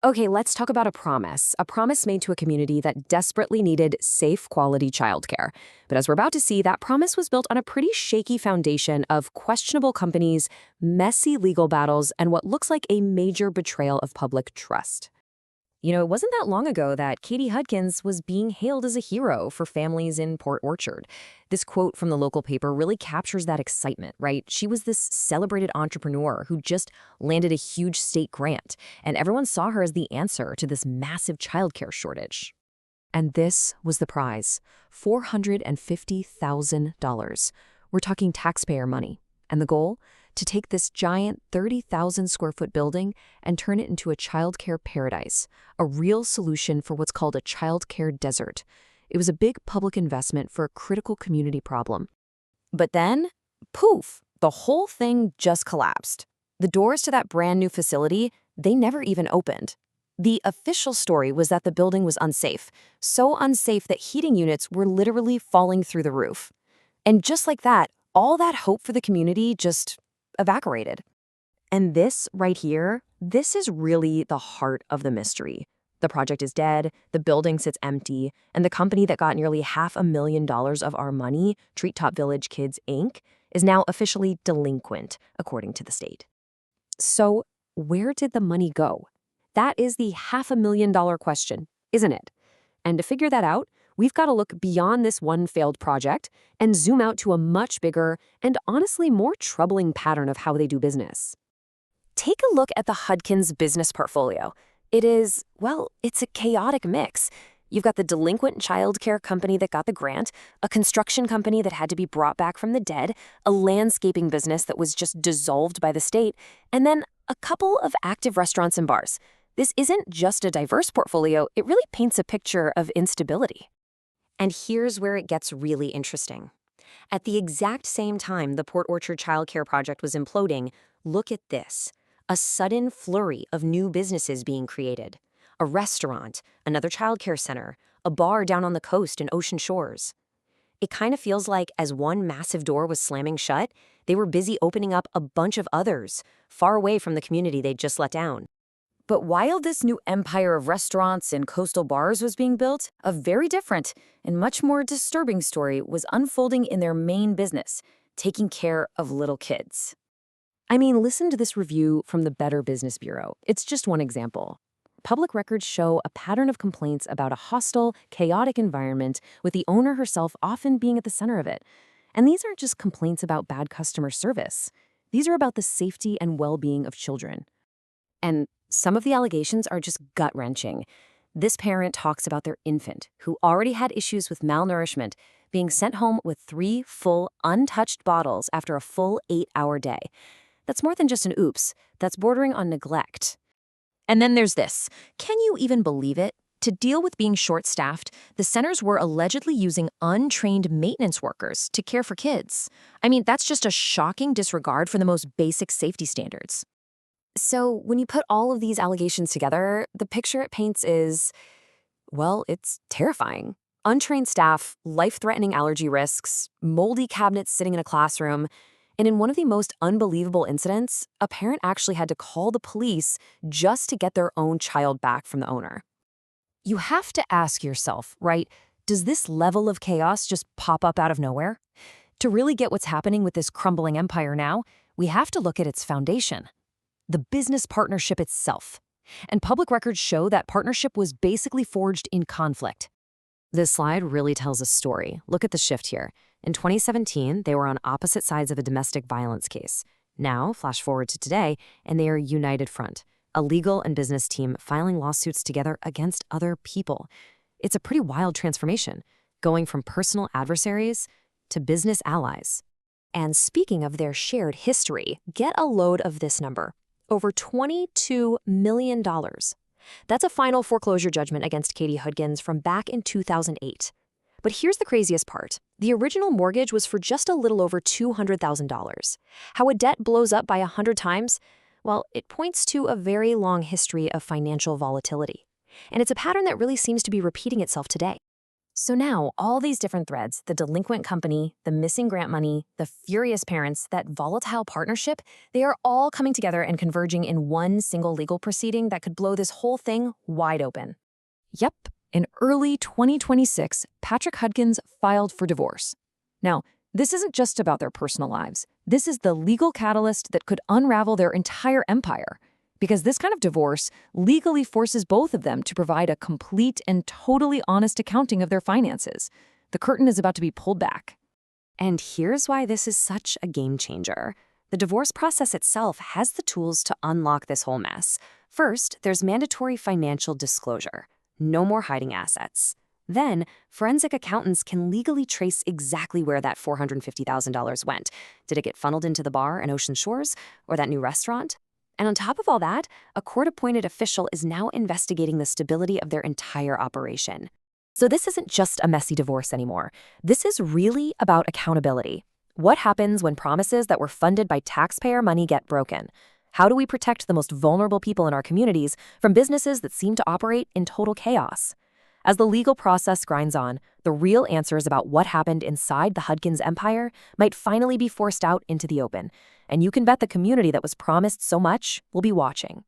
Okay, let's talk about a promise made to a community that desperately needed safe, quality childcare. But as we're about to see, that promise was built on a pretty shaky foundation of questionable companies, messy legal battles, and what looks like a major betrayal of public trust. It wasn't that long ago that Katie Hudkins was being hailed as a hero for families in Port Orchard. This quote from the local paper really captures that excitement, right? She was this celebrated entrepreneur who just landed a huge state grant, and everyone saw her as the answer to this massive childcare shortage. And this was the prize, $450,000. We're talking taxpayer money. And the goal? To take this giant 30,000 square foot building and turn it into a childcare paradise, a real solution for what's called a childcare desert. It was a big public investment for a critical community problem. But then, poof, the whole thing just collapsed. The doors to that brand new facility, they never even opened. The official story was that the building was unsafe, so unsafe that heating units were literally falling through the roof. And just like that, all that hope for the community just evaporated. And this right here, this is really the heart of the mystery. The project is dead, the building sits empty, and the company that got nearly $500,000 of our money, Treetop Village Kids, Inc., is now officially delinquent, according to the state. So where did the money go? That is the $500,000 question, isn't it? And to figure that out, we've got to look beyond this one failed project and zoom out to a much bigger and honestly more troubling pattern of how they do business. Take a look at the Hudkins business portfolio. It is, well, it's a chaotic mix. You've got the delinquent childcare company that got the grant, a construction company that had to be brought back from the dead, a landscaping business that was just dissolved by the state, and then a couple of active restaurants and bars. This isn't just a diverse portfolio, it really paints a picture of instability. And here's where it gets really interesting. At the exact same time the Port Orchard childcare project was imploding, look at this. A sudden flurry of new businesses being created. A restaurant, another childcare center, a bar down on the coast in Ocean Shores. It kind of feels like as one massive door was slamming shut, they were busy opening up a bunch of others, far away from the community they'd just let down. But while this new empire of restaurants and coastal bars was being built, a very different and much more disturbing story was unfolding in their main business, taking care of little kids. I mean, listen to this review from the Better Business Bureau. It's just one example. Public records show a pattern of complaints about a hostile, chaotic environment, with the owner herself often being at the center of it. And these aren't just complaints about bad customer service. These are about the safety and well-being of children. And some of the allegations are just gut-wrenching. This parent talks about their infant, who already had issues with malnourishment, being sent home with 3 full, untouched bottles after a full 8-hour day. That's more than just an oops. That's bordering on neglect. And then there's this. Can you even believe it? To deal with being short-staffed, the centers were allegedly using untrained maintenance workers to care for kids. I mean, that's just a shocking disregard for the most basic safety standards. So when you put all of these allegations together, the picture it paints is, well, it's terrifying. Untrained staff, life-threatening allergy risks, moldy cabinets sitting in a classroom, and in one of the most unbelievable incidents, a parent actually had to call the police just to get their own child back from the owner. You have to ask yourself, right, does this level of chaos just pop up out of nowhere? To really get what's happening with this crumbling empire now, we have to look at its foundation. The business partnership itself. And public records show that partnership was basically forged in conflict. This slide really tells a story. Look at the shift here. In 2017, they were on opposite sides of a domestic violence case. Now, flash forward to today, and they are united front, a legal and business team filing lawsuits together against other people. It's a pretty wild transformation, going from personal adversaries to business allies. And speaking of their shared history, get a load of this number. Over $22 million. That's a final foreclosure judgment against Katie Hudkins from back in 2008. But here's the craziest part. The original mortgage was for just a little over $200,000. How a debt blows up by 100 times? Well, it points to a very long history of financial volatility. And it's a pattern that really seems to be repeating itself today. So now, all these different threads, the delinquent company, the missing grant money, the furious parents, that volatile partnership, they are all coming together and converging in one single legal proceeding that could blow this whole thing wide open. Yep, in early 2026, Patrick Hudkins filed for divorce. Now, this isn't just about their personal lives. This is the legal catalyst that could unravel their entire empire. Because this kind of divorce legally forces both of them to provide a complete and totally honest accounting of their finances. The curtain is about to be pulled back. And here's why this is such a game changer. The divorce process itself has the tools to unlock this whole mess. First, there's mandatory financial disclosure. No more hiding assets. Then, forensic accountants can legally trace exactly where that $450,000 went. Did it get funneled into the bar in Ocean Shores or that new restaurant? And on top of all that, a court-appointed official is now investigating the stability of their entire operation. So this isn't just a messy divorce anymore. This is really about accountability. What happens when promises that were funded by taxpayer money get broken? How do we protect the most vulnerable people in our communities from businesses that seem to operate in total chaos? As the legal process grinds on, the real answers about what happened inside the Hudkins Empire might finally be forced out into the open. And you can bet the community that was promised so much will be watching.